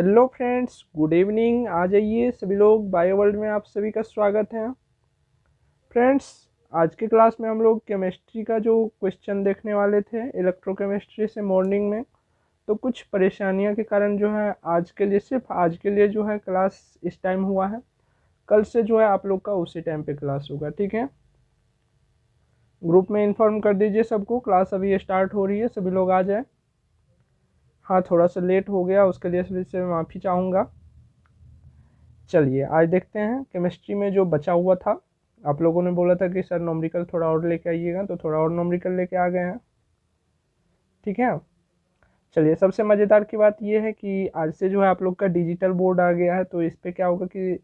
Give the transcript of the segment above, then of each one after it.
Hello friends, good evening. आ जाइए सभी लोग, बायो वर्ल्ड में आप सभी का स्वागत है। फ्रेंड्स, आज की क्लास में हम लोग केमिस्ट्री का जो क्वेश्चन देखने वाले थे इलेक्ट्रोकेमिस्ट्री से मॉर्निंग में। तो कुछ परेशानियों के कारण जो है आज के लिए, सिर्फ आज के लिए जो है क्लास इस टाइम हुआ है। कल से जो है आप लोग का उसी टाइम पे क्लास होगा, ठीक है। ग्रुप में इन्फॉर्म कर दीजिए सबको, क्लास अभी स्टार्ट हो रही है, सभी लोग आ जाए। हाँ, थोड़ा सा लेट हो गया, उसके लिए सभी से माफ़ी चाहूँगा। चलिए आज देखते हैं केमिस्ट्री में जो बचा हुआ था। आप लोगों ने बोला था कि सर नॉमरिकल थोड़ा और लेके आइएगा, तो थोड़ा और नॉमरिकल लेके आ गए हैं, ठीक है। चलिए, सबसे मज़ेदार की बात यह है कि आज से जो है आप लोग का डिजिटल बोर्ड आ गया है। तो इस पर क्या होगा कि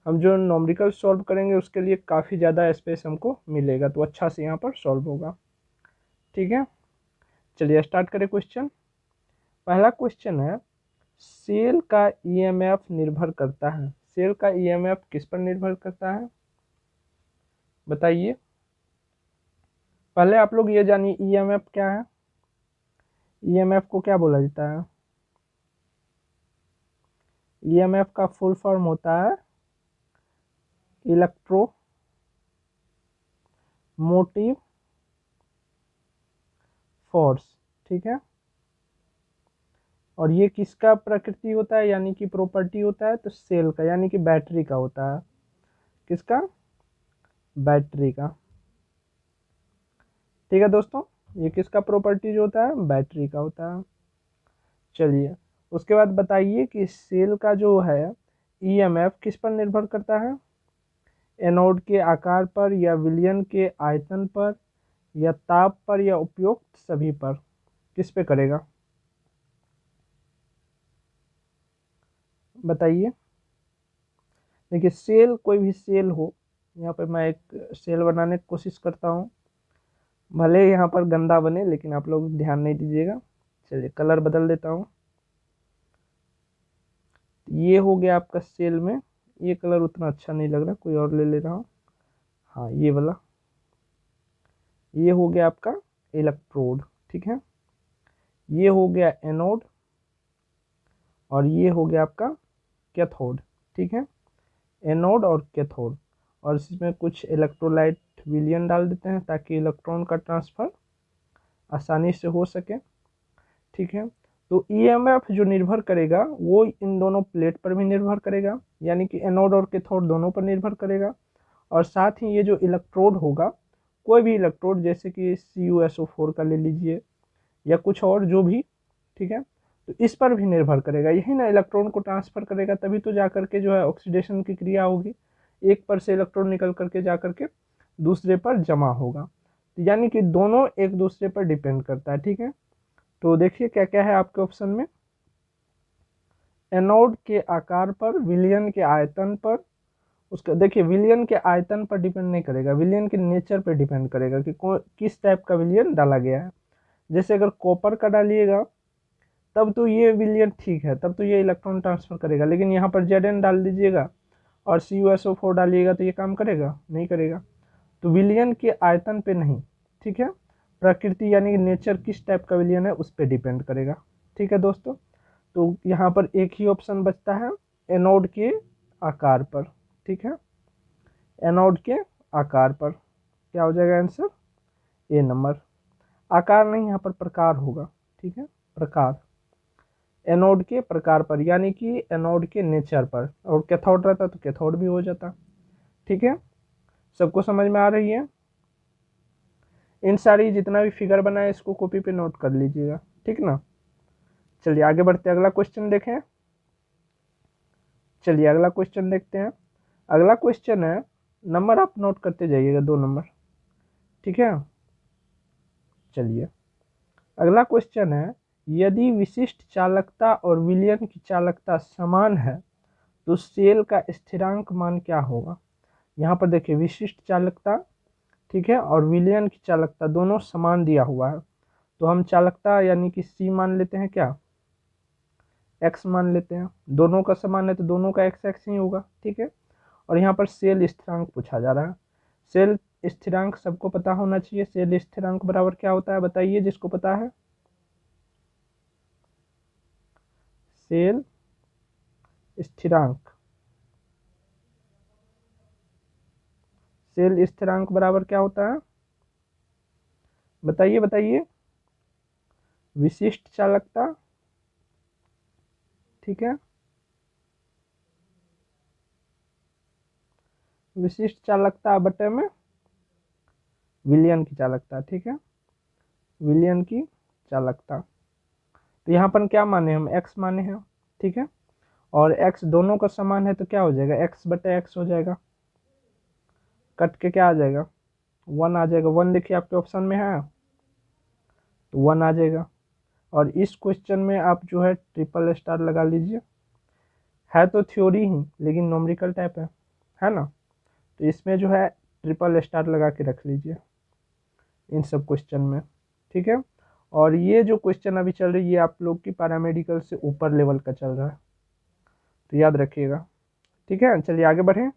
हम जो नॉमरिकल सॉल्व करेंगे उसके लिए काफ़ी ज़्यादा स्पेस हमको मिलेगा, तो अच्छा से यहाँ पर सॉल्व होगा, ठीक है। चलिए स्टार्ट करें क्वेश्चन। पहला क्वेश्चन है, सेल का ईएमएफ निर्भर करता है। सेल का ईएमएफ किस पर निर्भर करता है, बताइए। पहले आप लोग ये जानिए ईएमएफ क्या है। ईएमएफ को क्या बोला जाता है? ईएमएफ का फुल फॉर्म होता है इलेक्ट्रो मोटिव फोर्स, ठीक है। और ये किसका प्रकृति होता है, यानी कि प्रॉपर्टी होता है? तो सेल का, यानी कि बैटरी का होता है। किसका? बैटरी का, ठीक है दोस्तों। ये किसका प्रॉपर्टी जो होता है? बैटरी का होता है। चलिए उसके बाद बताइए कि सेल का जो है ईएमएफ किस पर निर्भर करता है? एनोड के आकार पर, या विलयन के आयतन पर, या ताप पर, या उपयुक्त सभी पर? किस पे करेगा, बताइए। देखिए, सेल कोई भी सेल हो, यहाँ पर मैं एक सेल बनाने की कोशिश करता हूँ, भले यहाँ पर गंदा बने लेकिन आप लोग ध्यान नहीं दीजिएगा। चलिए कलर बदल देता हूँ। ये हो गया आपका सेल में, ये कलर उतना अच्छा नहीं लग रहा, कोई और ले रहा हूँ। हाँ, ये वाला। ये हो गया आपका इलेक्ट्रोड, ठीक है। ये हो गया एनोड, और ये हो गया आपका कैथोड, ठीक है। एनोड और कैथोड, और इसमें कुछ इलेक्ट्रोलाइट विलयन डाल देते हैं ताकि इलेक्ट्रॉन का ट्रांसफर आसानी से हो सके, ठीक है। तो ईएमएफ जो निर्भर करेगा वो इन दोनों प्लेट पर भी निर्भर करेगा, यानी कि एनोड और कैथोड दोनों पर निर्भर करेगा। और साथ ही ये जो इलेक्ट्रोड होगा, कोई भी इलेक्ट्रोड, जैसे कि CuSO4 का ले लीजिए या कुछ और जो भी, ठीक है, तो इस पर भी निर्भर करेगा। यही ना इलेक्ट्रॉन को ट्रांसफर करेगा, तभी तो जा करके जो है ऑक्सीडेशन की क्रिया होगी, एक पर से इलेक्ट्रॉन निकल करके जा करके दूसरे पर जमा होगा। तो यानी कि दोनों एक दूसरे पर डिपेंड करता है, ठीक है। तो देखिए क्या क्या है आपके ऑप्शन में। एनोड के आकार पर, विलयन के आयतन पर। उसका देखिए, विलयन के आयतन पर डिपेंड नहीं करेगा, विलयन के नेचर पर डिपेंड करेगा कि किस टाइप का विलयन डाला गया है। जैसे अगर कॉपर का डालिएगा तब तो ये विलयन ठीक है, तब तो ये इलेक्ट्रॉन ट्रांसफर करेगा, लेकिन यहाँ पर Zn डाल दीजिएगा और CuSO4 डालिएगा तो ये काम करेगा? नहीं करेगा। तो विलयन के आयतन पे नहीं, ठीक है, प्रकृति यानी कि नेचर किस टाइप का विलयन है उस पर डिपेंड करेगा, ठीक है दोस्तों। तो यहाँ पर एक ही ऑप्शन बचता है, एनोड के आकार पर, ठीक है। एनोड के आकार पर क्या हो जाएगा आंसर? ए नंबर। आकार नहीं, यहाँ पर प्रकार होगा, ठीक है, प्रकार। एनोड के प्रकार पर, यानी कि एनोड के नेचर पर। और कैथोड रहता तो कैथोड भी हो जाता, ठीक है। सबको समझ में आ रही है? इन सारी जितना भी फिगर बना है इसको कॉपी पे नोट कर लीजिएगा, ठीक ना। चलिए आगे बढ़ते हैं, अगला क्वेश्चन देखें। चलिए अगला क्वेश्चन देखते हैं। अगला क्वेश्चन है, नंबर आप नोट करते जाइएगा, 2 नंबर, ठीक है। चलिए अगला क्वेश्चन है, यदि विशिष्ट चालकता और विलयन की चालकता समान है तो सेल का स्थिरांक मान क्या होगा? यहाँ पर देखिए, विशिष्ट चालकता, ठीक है, और विलयन की चालकता दोनों समान दिया हुआ है, तो हम चालकता यानी कि C मान लेते हैं, क्या X मान लेते हैं। दोनों का समान है तो दोनों का X ही होगा, ठीक है। और यहाँ पर सेल स्थिरांक पूछा जा रहा है। सेल स्थिरांक सबको पता होना चाहिए। सेल स्थिरांक बराबर क्या होता है, बताइए जिसको पता है। सेल स्थिरांक, सेल स्थिरांक बराबर क्या होता है? बताइए बताइए। विशिष्ट चालकता, ठीक है, विशिष्ट चालकता बटे में विलयन की चालकता, ठीक है, विलयन की चालकता। तो यहाँ पर क्या माने हम? x माने हैं, ठीक है, और x दोनों का समान है तो क्या हो जाएगा? x बटे x हो जाएगा, कट के क्या आ जाएगा? 1 आ जाएगा। 1 देखिए आपके ऑप्शन में है तो 1 आ जाएगा। और इस क्वेश्चन में आप जो है ट्रिपल स्टार लगा लीजिए, है तो थ्योरी ही लेकिन नॉमरिकल टाइप है ना, तो इसमें जो है ट्रिपल स्टार लगा के रख लीजिए इन सब क्वेश्चन में, ठीक है। और ये जो क्वेश्चन अभी चल रही है आप लोग की पैरामेडिकल से ऊपर लेवल का चल रहा है, तो याद रखिएगा, ठीक है। चलिए आगे बढ़ें,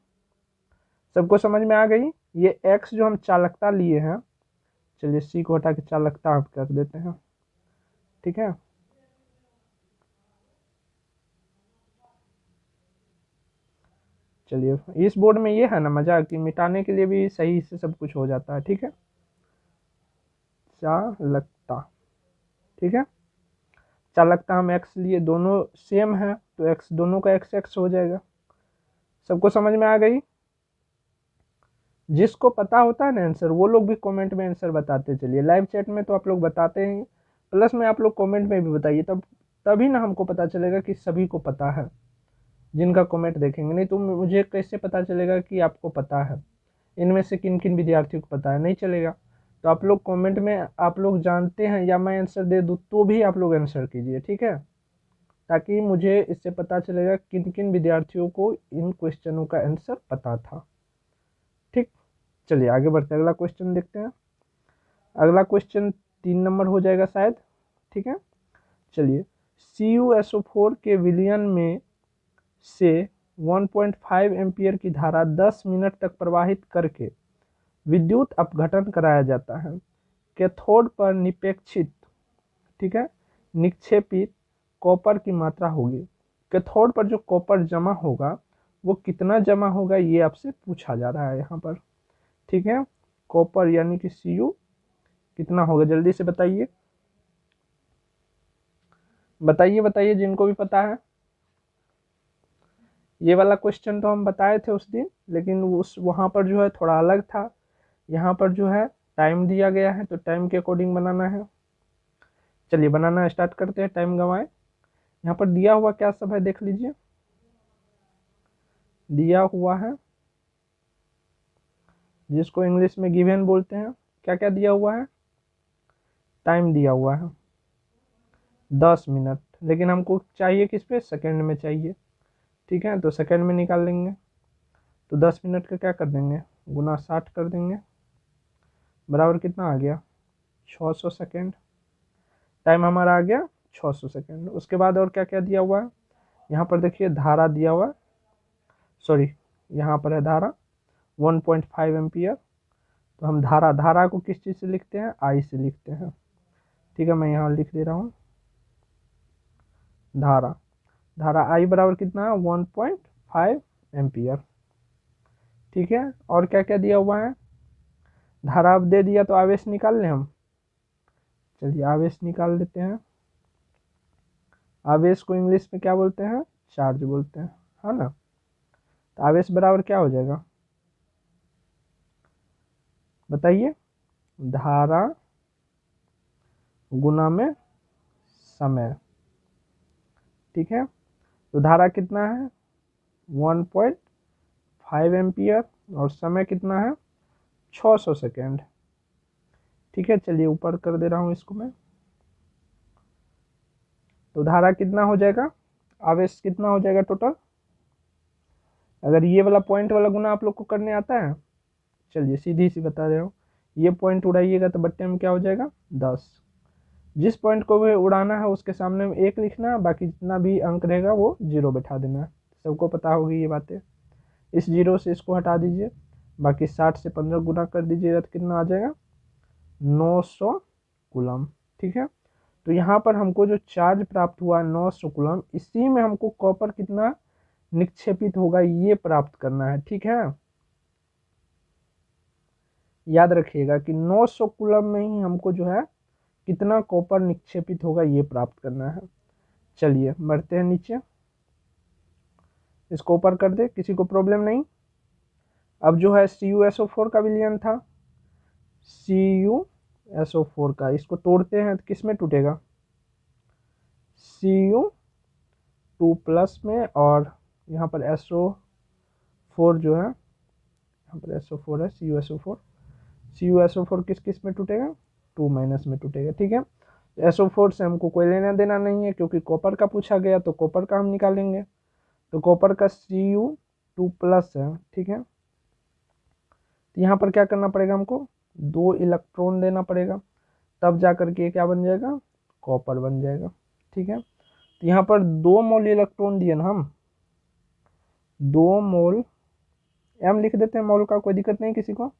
सबको समझ में आ गई? ये x जो हम चालकता लिए हैं, चलिए c को हटा के चालकता हम कर देते हैं, ठीक है। चलिए इस बोर्ड में ये है ना मजा कि मिटाने के लिए भी सही से सब कुछ हो जाता है, ठीक है। चालकता, ठीक है, चालकता हम x लिए, दोनों सेम है तो x दोनों का x हो जाएगा। सबको समझ में आ गई? जिसको पता होता है ना आंसर वो लोग भी कमेंट में आंसर बताते चलिए। लाइव चैट में तो आप लोग बताते हैं, प्लस में आप लोग कमेंट में भी बताइए, तभी ना हमको पता चलेगा कि सभी को पता है जिनका कमेंट देखेंगे, नहीं तो मुझे कैसे पता चलेगा कि आपको पता है, इनमें से किन किन विद्यार्थियों को पता है, नहीं चलेगा। तो आप लोग कमेंट में आप लोग जानते हैं या मैं आंसर दे दूँ तो भी आप लोग आंसर कीजिए, ठीक है, ताकि मुझे इससे पता चलेगा किन किन विद्यार्थियों को इन क्वेश्चनों का आंसर पता था, ठीक। चलिए आगे बढ़ते हैं, अगला क्वेश्चन देखते हैं। अगला क्वेश्चन 3 नंबर हो जाएगा शायद, ठीक है। चलिए CuSO4 के विलयन में से 1.5 एम्पियर की धारा 10 मिनट तक प्रवाहित करके विद्युत अपघटन कराया जाता है। कैथोड पर निपेक्षित, ठीक है, निक्षेपित कॉपर की मात्रा होगी। कैथोड पर जो कॉपर जमा होगा वो कितना जमा होगा ये आपसे पूछा जा रहा है यहाँ पर, ठीक है। कॉपर यानी कि Cu कितना होगा, जल्दी से बताइए बताइए बताइए जिनको भी पता है। ये वाला क्वेश्चन तो हम बताए थे उस दिन, लेकिन उस वहाँ पर जो है थोड़ा अलग था, यहाँ पर जो है टाइम दिया गया है तो टाइम के अकॉर्डिंग बनाना है। चलिए बनाना स्टार्ट करते हैं, टाइम गंवाएं। यहाँ पर दिया हुआ क्या सब है देख लीजिए, दिया हुआ है जिसको इंग्लिश में गिवन बोलते हैं, क्या क्या दिया हुआ है? टाइम दिया हुआ है 10 मिनट, लेकिन हमको चाहिए किस पे? सेकंड में चाहिए, ठीक है, तो सेकंड में निकाल लेंगे। तो 10 मिनट का क्या कर देंगे? गुना 60 कर देंगे, बराबर कितना आ गया? 600 सेकेंड। टाइम हमारा आ गया 600 सेकेंड। उसके बाद और क्या क्या दिया हुआ है? यहाँ पर देखिए धारा दिया हुआ है, सॉरी यहाँ पर है धारा 1.5 एम्पियर। तो हम धारा को किस चीज़ से लिखते हैं? आई से लिखते हैं, ठीक है, मैं यहाँ लिख दे रहा हूँ धारा आई बराबर कितना है? 1.5 एम्पियर, ठीक है। और क्या क्या दिया हुआ है? धारा अब दे दिया तो आवेश निकाल लें हम। चलिए आवेश निकाल लेते हैं। आवेश को इंग्लिश में क्या बोलते हैं? चार्ज बोलते हैं, है ना। तो आवेश बराबर क्या हो जाएगा बताइए? धारा गुना में समय, ठीक है। तो धारा कितना है? 1.5 एम्पियर और समय कितना है? 600 सेकेंड, ठीक है। चलिए ऊपर कर दे रहा हूँ इसको मैं। तो धारा कितना हो जाएगा? आवेश कितना हो जाएगा टोटल? अगर ये वाला पॉइंट वाला गुना आप लोग को करने आता है, चलिए सीधी सी बता रहा हूँ, ये पॉइंट उड़ाइएगा तो बट्टे में क्या हो जाएगा? 10। जिस पॉइंट को भी उड़ाना है उसके सामने में 1 लिखना है, बाकी जितना भी अंक रहेगा वो 0 बैठा देना है। सबको पता होगी ये बातें। इस 0 से इसको हटा दीजिए, बाकी 60 से 15 गुना कर दीजिएगा तो कितना आ जाएगा? 900 कूलम, ठीक है। तो यहाँ पर हमको जो चार्ज प्राप्त हुआ है 900 कूलम, इसी में हमको कॉपर कितना निक्षेपित होगा ये प्राप्त करना है। ठीक है, याद रखिएगा कि 900 कूलम में ही हमको जो है कितना कॉपर निक्षेपित होगा ये प्राप्त करना है। चलिए बढ़ते हैं नीचे, इसको ऊपर कर दे, किसी को प्रॉब्लम नहीं। अब जो है CuSO4 का विलयन था, CuSO4 का, इसको तोड़ते हैं तो किस में टूटेगा, Cu2+ में, और यहाँ पर SO4 जो है, यहाँ पर SO4 है, CuSO4 किस किस में टूटेगा, 2- में टूटेगा। ठीक है, SO4 से हमको कोई लेना देना नहीं है क्योंकि कॉपर का पूछा गया, तो कॉपर का हम निकालेंगे, तो कॉपर का Cu2+ है। ठीक है, तो यहाँ पर क्या करना पड़ेगा, हमको 2 इलेक्ट्रॉन देना पड़ेगा, तब जा करके क्या बन जाएगा, कॉपर बन जाएगा। ठीक है, तो यहाँ पर 2 मोल इलेक्ट्रॉन दिए ना हम, 2 मोल, एम लिख देते हैं मोल का, कोई दिक्कत नहीं किसी को।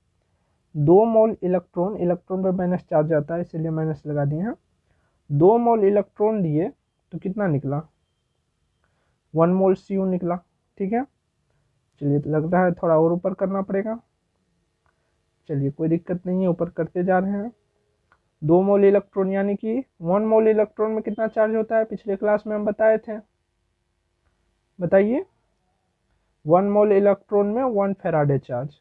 2 मोल इलेक्ट्रॉन, इलेक्ट्रॉन पर माइनस चार्ज आता है इसलिए माइनस लगा दिए हैं। 2 मोल इलेक्ट्रॉन दिए तो कितना निकला, 1 मोल Cu निकला। ठीक है, चलिए, तो लग रहा है थोड़ा और ऊपर करना पड़ेगा, चलिए कोई दिक्कत नहीं है, ऊपर करते जा रहे हैं। 2 मोल इलेक्ट्रॉन यानी कि 1 मोल इलेक्ट्रॉन में कितना चार्ज होता है, पिछले क्लास में हम बताए थे, बताइए। 1 मोल इलेक्ट्रॉन में 1 फैराडे चार्ज,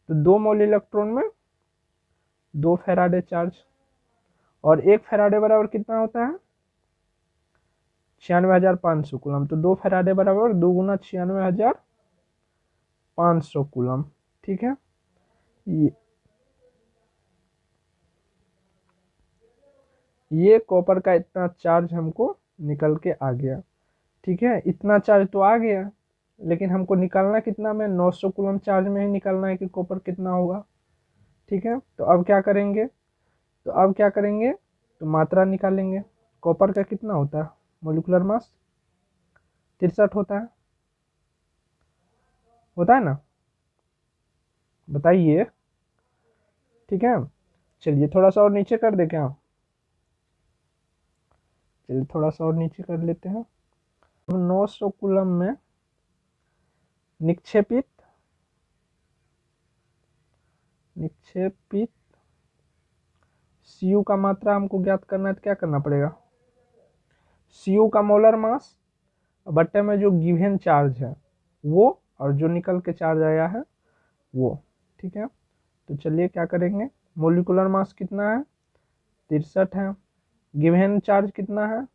तो 2 मोल इलेक्ट्रॉन में 2 फैराडे चार्ज, और 1 फैराडे बराबर कितना होता है, 96,500 कूलम, तो 2 फैराडे बराबर 2 गुना 96,500 कूलम। ठीक है, ये कॉपर का इतना चार्ज हमको निकल के आ गया। ठीक है, इतना चार्ज तो आ गया, लेकिन हमको निकालना कितना में, 900 कूलम चार्ज में ही निकालना है कि कॉपर कितना होगा। ठीक है, तो अब क्या करेंगे, तो मात्रा निकालेंगे। कॉपर का कितना होता है, मोलिकुलर मास 63 होता है ना, बताइए। ठीक है, चलिए थोड़ा सा और नीचे कर दे क्या, चलिए थोड़ा सा और नीचे कर लेते हैं। 900 कूलम में निक्षेपित Cu का मात्रा हमको ज्ञात करना है, तो क्या करना पड़ेगा, Cu का मोलर मास बट्टे में जो गिवन चार्ज है वो, और जो निकल के चार्ज आया है वो। ठीक है, तो चलिए क्या करेंगे, मोलिकुलर मास कितना है, 63 है, गिवन चार्ज कितना है,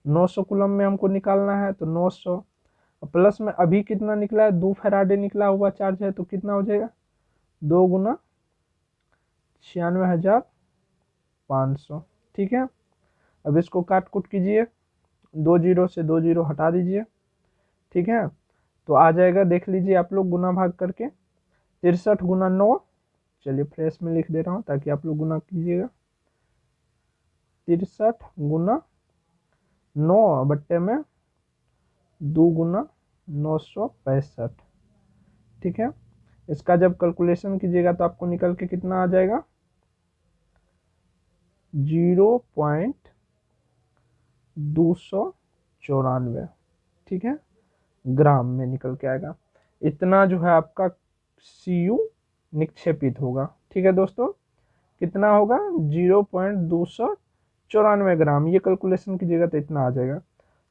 900 कूलम में हमको निकालना है, तो 900 प्लस में अभी कितना निकला है, 2 फैराडे निकला हुआ चार्ज है, तो कितना हो जाएगा, 2 गुना 96,500। ठीक है, अब इसको काट कुट कीजिए, 2 जीरो से 2 जीरो हटा दीजिए। ठीक है, तो आ जाएगा, देख लीजिए आप लोग गुना भाग करके, 63 गुना 9, चलिए फ्रेश में लिख दे रहा हूँ ताकि आप लोग गुना कीजिएगा, 63 गुना 9 बट्टे में 2 गुना 965। ठीक है, इसका जब कैलकुलेशन कीजिएगा तो आपको निकल के कितना आ जाएगा, 0.294। ठीक है, ग्राम में निकल के आएगा, इतना जो है आपका Cu निक्षेपित होगा। ठीक है दोस्तों, कितना होगा, 0.294 ग्राम, ये कैलकुलेशन कीजिएगा तो इतना आ जाएगा।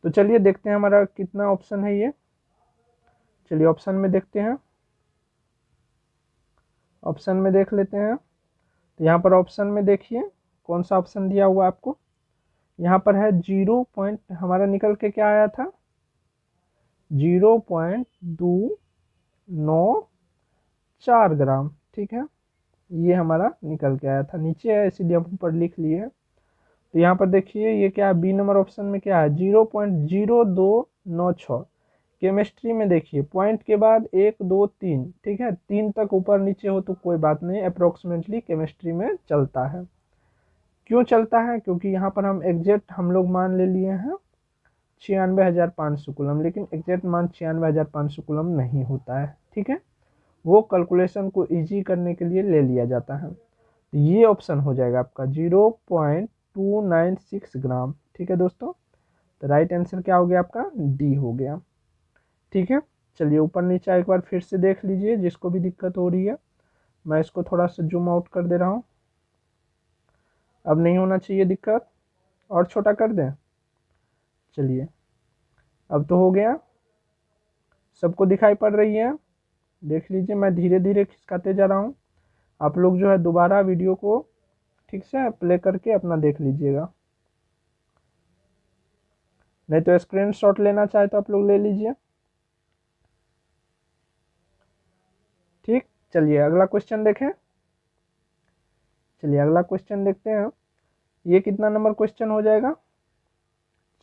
तो चलिए देखते हैं हमारा कितना ऑप्शन है ये, चलिए ऑप्शन में देखते हैं, ऑप्शन में देख लेते हैं। तो यहाँ पर ऑप्शन में देखिए कौन सा ऑप्शन दिया हुआ आपको, यहाँ पर है 0 पॉइंट, हमारा निकल के क्या आया था, 0.294 ग्राम। ठीक है, ये हमारा निकल के आया था, नीचे है इसीलिए हम ऊपर लिख लिए हैं। तो यहाँ पर देखिए ये क्या है, बी नंबर ऑप्शन में क्या है, 0.0296। केमिस्ट्री में देखिए पॉइंट के बाद 1 2 3, ठीक है, 3 तक ऊपर नीचे हो तो कोई बात नहीं, अप्रोक्सीमेटली केमिस्ट्री में चलता है। क्यों चलता है, क्योंकि यहाँ पर हम एग्जैक्ट हम लोग मान ले लिए हैं 96,500 कूलम, लेकिन एग्जैक्ट मान 96,500 कूलम नहीं होता है। ठीक है, वो कैलकुलेशन को इजी करने के लिए ले लिया जाता है। तो ये ऑप्शन हो जाएगा आपका 0.296 ग्राम। ठीक है दोस्तों, तो राइट आंसर क्या हो गया आपका, डी हो गया। ठीक है, चलिए ऊपर नीचे एक बार फिर से देख लीजिए, जिसको भी दिक्कत हो रही है। मैं इसको थोड़ा सा जूम आउट कर दे रहा हूँ। अब नहीं होना चाहिए दिक्कत, और छोटा कर दें। चलिए अब तो हो गया, सबको दिखाई पड़ रही है। देख लीजिए, मैं धीरे धीरे खिसकाते जा रहा हूँ। आप लोग जो है दोबारा वीडियो को ठीक से प्ले करके अपना देख लीजिएगा, नहीं तो स्क्रीनशॉट लेना चाहे तो आप लोग ले लीजिए। ठीक, चलिए अगला क्वेश्चन देखें। चलिए अगला क्वेश्चन देखते हैं। ये कितना नंबर क्वेश्चन हो जाएगा?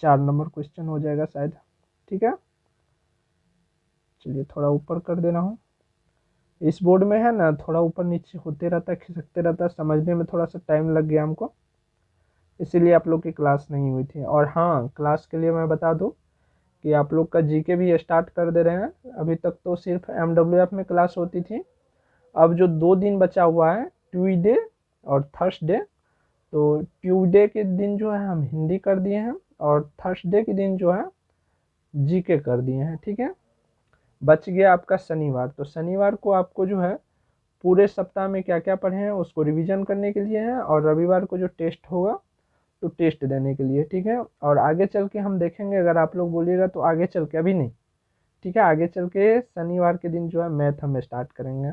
4 नंबर क्वेश्चन हो जाएगा शायद। ठीक है, चलिए थोड़ा ऊपर कर दे रहा हूँ। इस बोर्ड में है ना, थोड़ा ऊपर नीचे होते रहता है, खिसकते रहता है, समझने में थोड़ा सा टाइम लग गया हमको, इसीलिए आप लोग की क्लास नहीं हुई थी। और हाँ, क्लास के लिए मैं बता दूँ कि आप लोग का जीके भी स्टार्ट कर दे रहे हैं। अभी तक तो सिर्फ MWF में क्लास होती थी, अब जो 2 दिन बचा हुआ है, ट्यूसडे और थर्सडे, तो ट्यूसडे के दिन जो है हम हिंदी कर दिए हैं, और थर्सडे के दिन जो है जीके कर दिए हैं। ठीक है, बच गया आपका शनिवार। तो शनिवार को आपको जो है पूरे सप्ताह में क्या क्या पढ़े हैं उसको रिवीजन करने के लिए है, और रविवार को जो टेस्ट होगा तो टेस्ट देने के लिए। ठीक है, और आगे चल के हम देखेंगे, अगर आप लोग बोलिएगा तो आगे चल के, अभी नहीं। ठीक है, आगे चल के शनिवार के दिन जो है मैथ हम स्टार्ट करेंगे।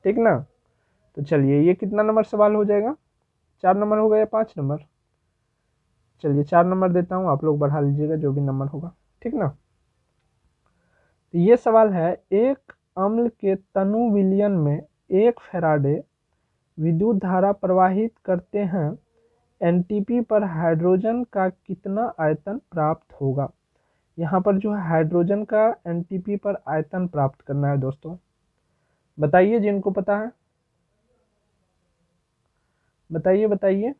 ठीक ना, तो चलिए ये कितना नंबर सवाल हो जाएगा? 4 नंबर होगा या 5 नंबर? चलिए 4 नंबर देता हूँ, आप लोग बढ़ा लीजिएगा जो भी नंबर होगा। ठीक ना, तो ये सवाल है, एक अम्ल के तनु विलयन में 1 फैराडे विद्युत धारा प्रवाहित करते हैं, एनटीपी पर हाइड्रोजन का कितना आयतन प्राप्त होगा? यहाँ पर जो है हाइड्रोजन का एनटीपी पर आयतन प्राप्त करना है दोस्तों। बताइए जिनको पता है, बताइए बताइए।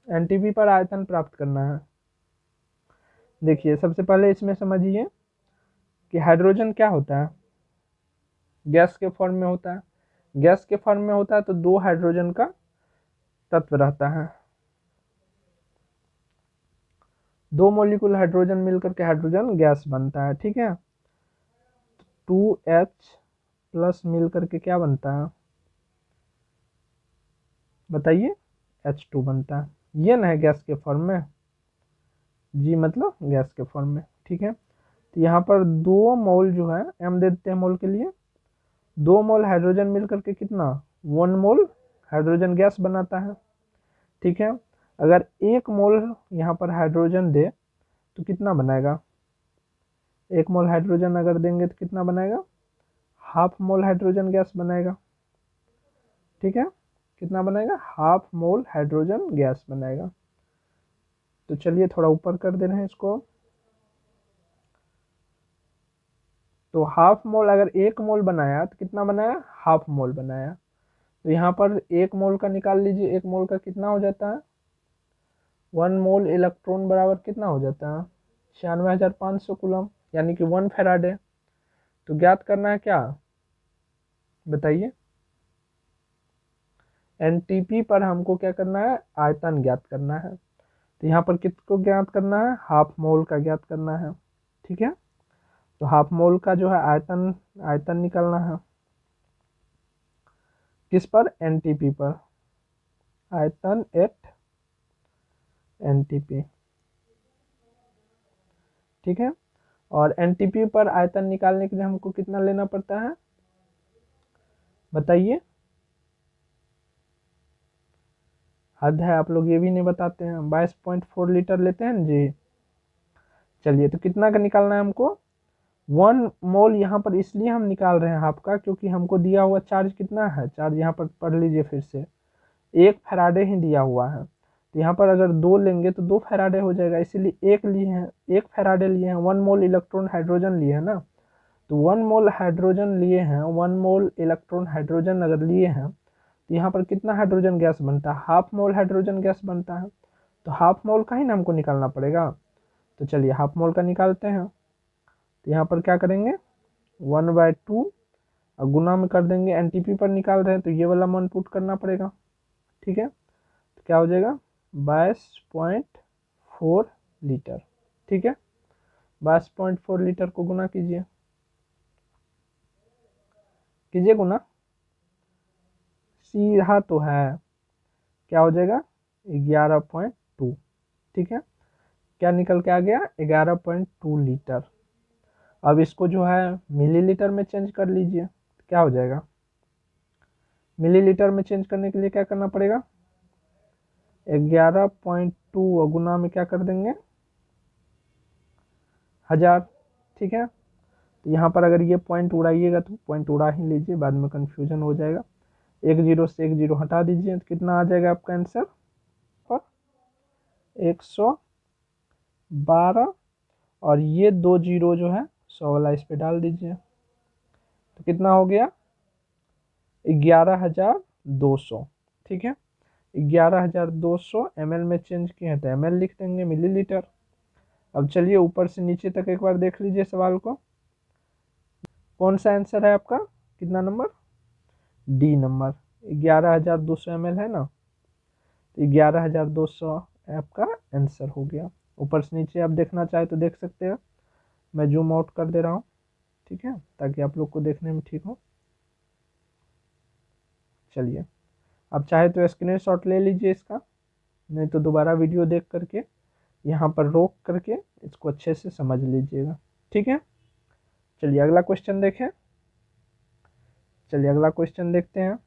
एनटीपी पर आयतन प्राप्त करना है। देखिए सबसे पहले इसमें समझिए कि हाइड्रोजन क्या होता है, गैस के फॉर्म में होता है। गैस के फॉर्म में होता है तो 2 हाइड्रोजन का तत्व रहता है, 2 मॉलिक्यूल हाइड्रोजन मिलकर के हाइड्रोजन गैस बनता है। ठीक है, 2H प्लस मिलकर के क्या बनता है बताइए? H2 बनता है। ये ना है गैस के फॉर्म में, जी मतलब गैस के फॉर्म में। ठीक है, तो यहाँ पर 2 मोल जो है, m दे देते हैं मोल के लिए, 2 मोल हाइड्रोजन मिलकर के कितना, 1 मोल हाइड्रोजन गैस बनाता है। ठीक है, अगर 1 मोल यहाँ पर हाइड्रोजन दे तो कितना बनाएगा? 1 मोल हाइड्रोजन अगर देंगे तो कितना बनाएगा? हाफ मोल हाइड्रोजन गैस बनाएगा। ठीक है, कितना बनाएगा? हाफ मोल हाइड्रोजन गैस बनाएगा। तो चलिए थोड़ा ऊपर कर दे रहे हैं इसको। तो हाफ मोल अगर 1 मोल बनाया तो कितना बनाया? हाफ मोल बनाया। तो यहाँ पर 1 मोल का निकाल लीजिए, 1 मोल का कितना हो जाता है? 1 मोल इलेक्ट्रॉन बराबर कितना हो जाता है? 96,500 कूलम, यानी कि 1 फैराडे। तो ज्ञात करना है क्या, बताइए? एनटीपी पर हमको क्या करना है? आयतन ज्ञात करना है। तो यहाँ पर किसको ज्ञात करना है? हाफ मोल का ज्ञात करना है। ठीक है, तो हाफ मोल का जो है आयतन, आयतन निकालना है किस पर? एनटीपी पर, आयतन एट एनटीपी। ठीक है, और एनटीपी पर आयतन निकालने के लिए हमको कितना लेना पड़ता है बताइए? हद है, आप लोग ये भी नहीं बताते हैं। 22.4 लीटर लेते हैं जी। चलिए तो कितना का निकालना है हमको? 1 मोल यहाँ पर इसलिए हम निकाल रहे हैं हाफ का, क्योंकि हमको दिया हुआ चार्ज कितना है, चार्ज यहाँ पर पढ़ लीजिए फिर से, 1 फैराडे ही दिया हुआ है। तो यहाँ पर अगर 2 लेंगे तो 2 फैराडे हो जाएगा, इसीलिए 1 लिए हैं, 1 फैराडे लिए हैं। 1 मोल इलेक्ट्रॉन हाइड्रोजन लिए हैं ना, तो 1 मोल हाइड्रोजन लिए हैं, 1 मोल इलेक्ट्रॉन हाइड्रोजन अगर लिए हैं तो यहाँ पर कितना हाइड्रोजन गैस बनता है? हाफ मोल हाइड्रोजन गैस बनता है। तो हाफ मोल का ही ना हमको निकालना पड़ेगा। तो चलिए हाफ मोल का निकालते हैं। तो यहाँ पर क्या करेंगे? 1/2 और गुना में कर देंगे, एनटीपी पर निकाल रहे हैं तो ये वाला मान पुट करना पड़ेगा। ठीक है, तो क्या हो जाएगा? 22.4 0.4 लीटर। ठीक है, 22.4 लीटर को गुना कीजिए, गुना, सीधा तो है, क्या हो जाएगा 11.2। ठीक है, क्या निकल के आ गया 11.2 लीटर। अब इसको जो है मिलीलीटर में चेंज कर लीजिए, क्या हो जाएगा, मिलीलीटर में चेंज करने के लिए क्या करना पड़ेगा, 11.2 गुना में क्या कर देंगे 1000। ठीक है, तो यहाँ पर अगर ये पॉइंट उड़ाइएगा तो पॉइंट उड़ा ही लीजिए, बाद में कंफ्यूजन हो जाएगा। एक जीरो से एक जीरो हटा दीजिए तो कितना आ जाएगा आपका आंसर, और 112, और ये 2 जीरो जो है 100 वाला इस पे डाल दीजिए, तो कितना हो गया 11,200। ठीक है, 11,200 ml में चेंज किए हैं तो ml लिख देंगे, मिलीलीटर। अब चलिए ऊपर से नीचे तक एक बार देख लीजिए सवाल को, कौन सा आंसर है आपका, कितना नंबर, डी नंबर, 11,200 ml है ना, तो 11,200 आपका आंसर हो गया। ऊपर से नीचे आप देखना चाहे तो देख सकते हैं, मैं जूम आउट कर दे रहा हूँ। ठीक है, ताकि आप लोग को देखने में ठीक हो। चलिए, आप चाहे तो स्क्रीनशॉट ले लीजिए इसका, नहीं तो दोबारा वीडियो देख करके यहाँ पर रोक करके इसको अच्छे से समझ लीजिएगा। ठीक है, चलिए अगला क्वेश्चन देखें। चलिए अगला क्वेश्चन देखते हैं।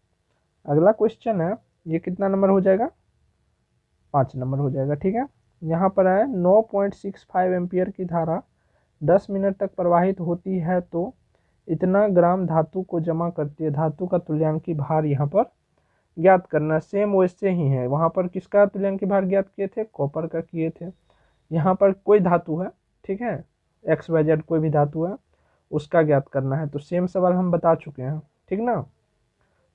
अगला क्वेश्चन है, ये कितना नंबर हो जाएगा, 5 नंबर हो जाएगा। ठीक है, यहाँ पर है 9.65 एम्पियर की धारा 10 मिनट तक प्रवाहित होती है तो इतना ग्राम धातु को जमा करती है, धातु का तुल्यांकी भार यहाँ पर ज्ञात करना। सेम वैसे ही है, वहाँ पर किसका तुल्यांकी भार ज्ञात किए थे, कॉपर का किए थे। यहाँ पर कोई धातु है, ठीक है, XYZ कोई भी धातु है, उसका ज्ञात करना है। तो सेम सवाल हम बता चुके हैं, ठीक ना,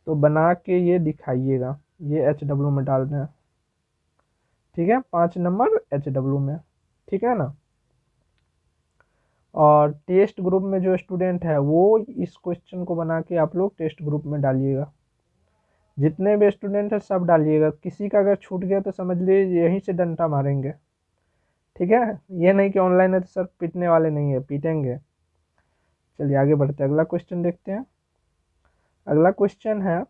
तो बना के ये दिखाइएगा, ये HW में डाल दें। ठीक है, 5 नंबर HW में, ठीक है ना। और टेस्ट ग्रुप में जो स्टूडेंट है वो इस क्वेश्चन को बना के आप लोग टेस्ट ग्रुप में डालिएगा, जितने भी स्टूडेंट है सब डालिएगा। किसी का अगर छूट गया तो समझ लीजिए यहीं से डंडा मारेंगे। ठीक है, ये नहीं कि ऑनलाइन है तो सर पीटने वाले नहीं है, पीटेंगे। चलिए आगे बढ़ते हैं, अगला क्वेश्चन देखते हैं। अगला क्वेश्चन है,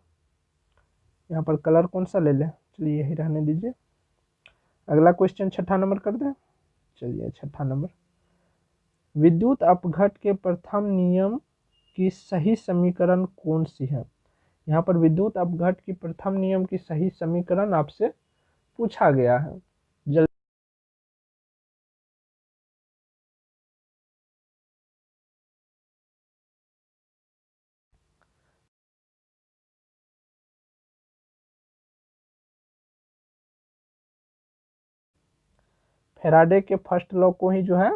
यहाँ पर कलर कौन सा ले लें, चलिए यही रहने दीजिए। अगला क्वेश्चन 6ठा नंबर कर दें। चलिए 6ठा नंबर, विद्युत अपघट के प्रथम नियम की सही समीकरण कौन सी है। यहाँ पर विद्युत अपघट की प्रथम नियम की सही समीकरण आपसे पूछा गया है। फैराडे के फर्स्ट लॉ को ही जो है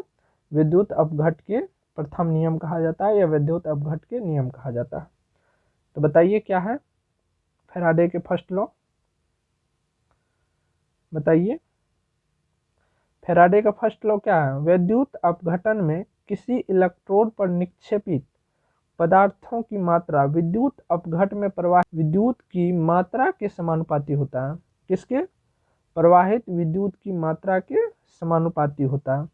विद्युत अपघट के प्रथम नियम कहा जाता है, या विद्युत अपघट के नियम कहा जाता है। तो बताइए क्या है फैराडे के फर्स्ट लॉ, बताइए फैराडे का फर्स्ट लॉ क्या है। विद्युत अपघटन में किसी इलेक्ट्रोड पर निक्षेपित पदार्थों की मात्रा विद्युत अपघट में प्रवाहित विद्युत की मात्रा के समानुपाती होता है। किसके, प्रवाहित विद्युत की मात्रा के समानुपाती होता है।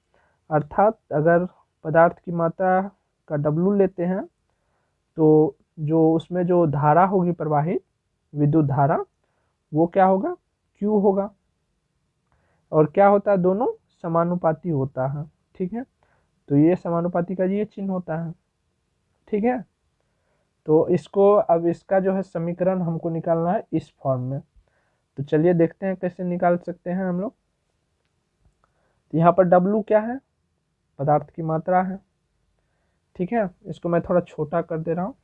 अर्थात अगर पदार्थ की मात्रा का W लेते हैं तो जो उसमें जो धारा होगी प्रवाहित विद्युत धारा, वो क्या होगा, Q होगा। और क्या होता है, दोनों समानुपाती होता है। ठीक है, तो ये समानुपाती का ये चिन्ह होता है। ठीक है, तो इसको अब इसका जो है समीकरण हमको निकालना है इस फॉर्म में। तो चलिए देखते हैं कैसे निकाल सकते हैं हम लोग। तो यहाँ पर W क्या है, पदार्थ की मात्रा है। ठीक है, इसको मैं थोड़ा छोटा कर दे रहा हूँ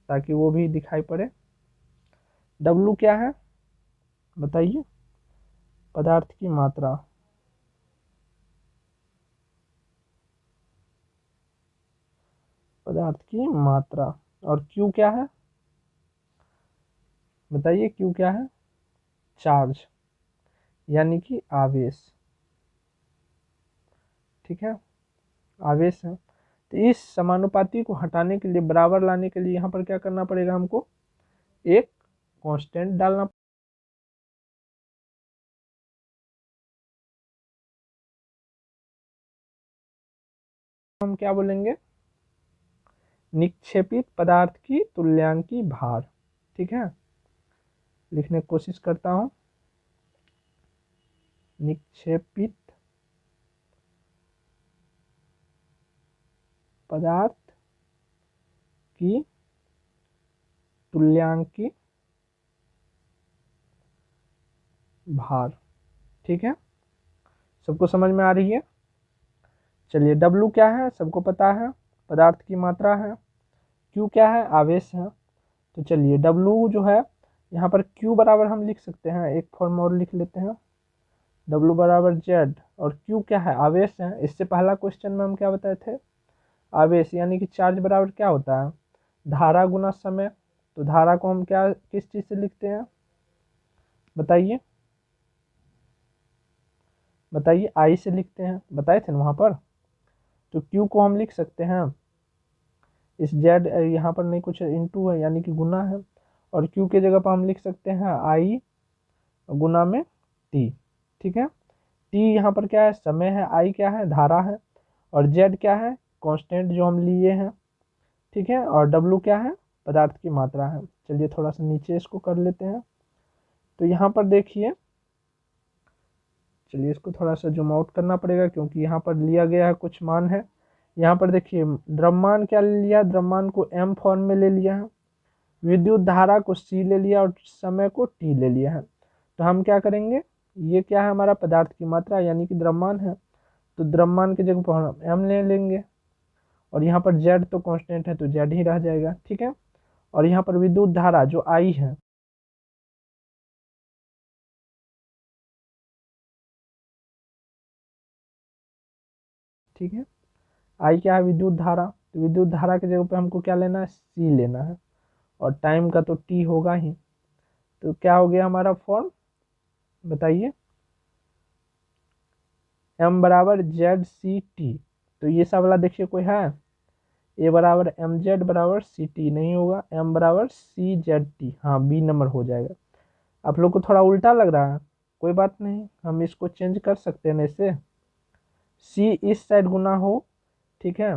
ताकि वो भी दिखाई पड़े। W क्या है बताइए, पदार्थ की मात्रा, पदार्थ की मात्रा। और Q क्या है बताइए, Q क्या है, चार्ज यानी कि आवेश। ठीक है, आवेश है। तो इस समानुपाती को हटाने के लिए, बराबर लाने के लिए यहाँ पर क्या करना पड़ेगा, हमको एक कांस्टेंट डालना हम क्या बोलेंगे, निक्षेपित पदार्थ की तुल्यांकी भार। ठीक है, लिखने की कोशिश करता हूं, निक्षेपित पदार्थ की तुल्यांकी भार। ठीक है, सबको समझ में आ रही है। चलिए, W क्या है सबको पता है, पदार्थ की मात्रा है। Q क्या है, आवेश है। तो चलिए W जो है यहाँ पर Q बराबर हम लिख सकते हैं, एक फॉर्म और लिख लेते हैं, W बराबर Z, और Q क्या है, आवेश है। इससे पहला क्वेश्चन में हम क्या बताए थे, आवेश यानी कि चार्ज बराबर क्या होता है, धारा गुना समय। तो धारा को हम क्या किस चीज से लिखते हैं, बताइए बताइए, I से लिखते हैं, बताए थे ना वहां पर। तो Q को हम लिख सकते हैं, इस Z यहाँ पर नहीं कुछ इंटू है यानी कि गुना है, और Q के जगह पर हम लिख सकते हैं I गुना में T। ठीक है, T यहाँ पर क्या है, समय है, I क्या है, धारा है, और Z क्या है, कांस्टेंट जो हम लिए हैं। ठीक है, और W क्या है, पदार्थ की मात्रा है। चलिए थोड़ा सा नीचे इसको कर लेते हैं। तो यहाँ पर देखिए, चलिए इसको थोड़ा सा जूम आउट करना पड़ेगा क्योंकि यहाँ पर लिया गया है कुछ मान है। यहाँ पर देखिए द्रव्यमान क्या ले लिया, द्रव्यमान को m फॉर्म में ले लिया है, विद्युत धारा को c ले लिया और समय को t ले लिया है। तो हम क्या करेंगे, ये क्या है हमारा पदार्थ की मात्रा यानी कि द्रव्यमान है, तो द्रव्यमान की जगह पर हम m ले लेंगे, और यहाँ पर z तो कांस्टेंट है तो z ही रह जाएगा। ठीक है, और यहाँ पर विद्युत धारा जो I है, ठीक है, I क्या है, विद्युत धारा। तो विद्युत धारा की जगह पे हमको क्या लेना है, C लेना है, और टाइम का तो T होगा ही। तो क्या हो गया हमारा फॉर्म, बताइए, M बराबर ZCT। तो ये सब वाला देखिए कोई है, A बराबर MZ बराबर CT नहीं होगा, M बराबर CZT, हाँ B नंबर हो जाएगा। आप लोग को थोड़ा उल्टा लग रहा है, कोई बात नहीं, हम इसको चेंज कर सकते हैं ना, इससे C इस साइड गुना हो। ठीक है,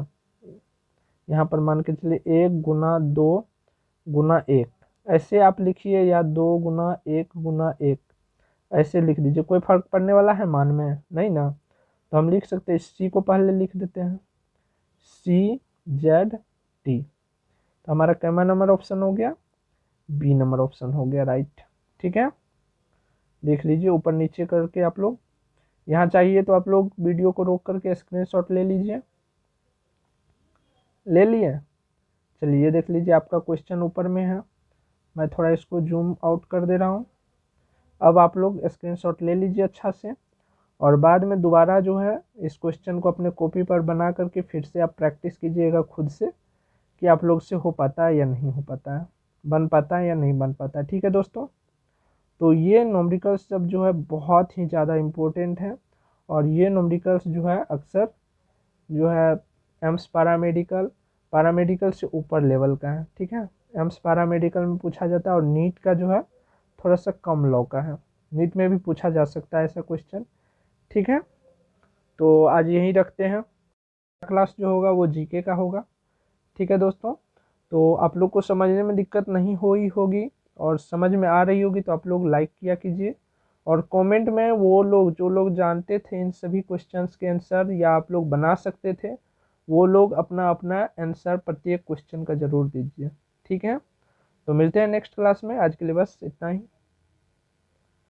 यहाँ पर मान के चलिए 1 गुना 2 गुना 1, ऐसे आप लिखिए, या 2 गुना 1 गुना 1, ऐसे लिख दीजिए, कोई फर्क पड़ने वाला है मान में नहीं ना। तो हम लिख सकते हैं, C को पहले लिख देते हैं, CZT। तो हमारा कैमा नंबर ऑप्शन हो गया, B नंबर ऑप्शन हो गया, राइट। ठीक है, देख लीजिए ऊपर नीचे करके आप लोग, यहाँ चाहिए तो आप लोग वीडियो को रोक करके स्क्रीनशॉट ले लीजिए, ले लिए। चलिए देख लीजिए आपका क्वेश्चन ऊपर में है, मैं थोड़ा इसको जूम आउट कर दे रहा हूँ। अब आप लोग स्क्रीनशॉट ले लीजिए अच्छा से, और बाद में दोबारा जो है इस क्वेश्चन को अपने कॉपी पर बना करके फिर से आप प्रैक्टिस कीजिएगा खुद से, कि आप लोग से हो पाता है या नहीं हो पाता है, बन पाता है या नहीं बन पाता है। ठीक है दोस्तों, तो ये न्यूमेरिकल्स सब जो है बहुत ही ज़्यादा इम्पोर्टेंट है, और ये न्यूमेरिकल्स जो है अक्सर जो है एम्स पैरामेडिकल, पैरामेडिकल से ऊपर लेवल का है। ठीक है, एम्स पैरामेडिकल में पूछा जाता है, और नीट का जो है थोड़ा सा कम लॉ का है, नीट में भी पूछा जा सकता है ऐसा क्वेश्चन। ठीक है, तो आज यही रखते हैं, क्लास जो होगा वो जीके का होगा। ठीक है दोस्तों, तो आप लोग को समझने में दिक्कत नहीं हुई होगी, और समझ में आ रही होगी तो आप लोग लाइक किया कीजिए, और कमेंट में वो लोग जो लोग जानते थे इन सभी क्वेश्चंस के आंसर, या आप लोग बना सकते थे, वो लोग अपना अपना आंसर प्रत्येक क्वेश्चन का ज़रूर दीजिए। ठीक है, तो मिलते हैं नेक्स्ट क्लास में, आज के लिए बस इतना ही।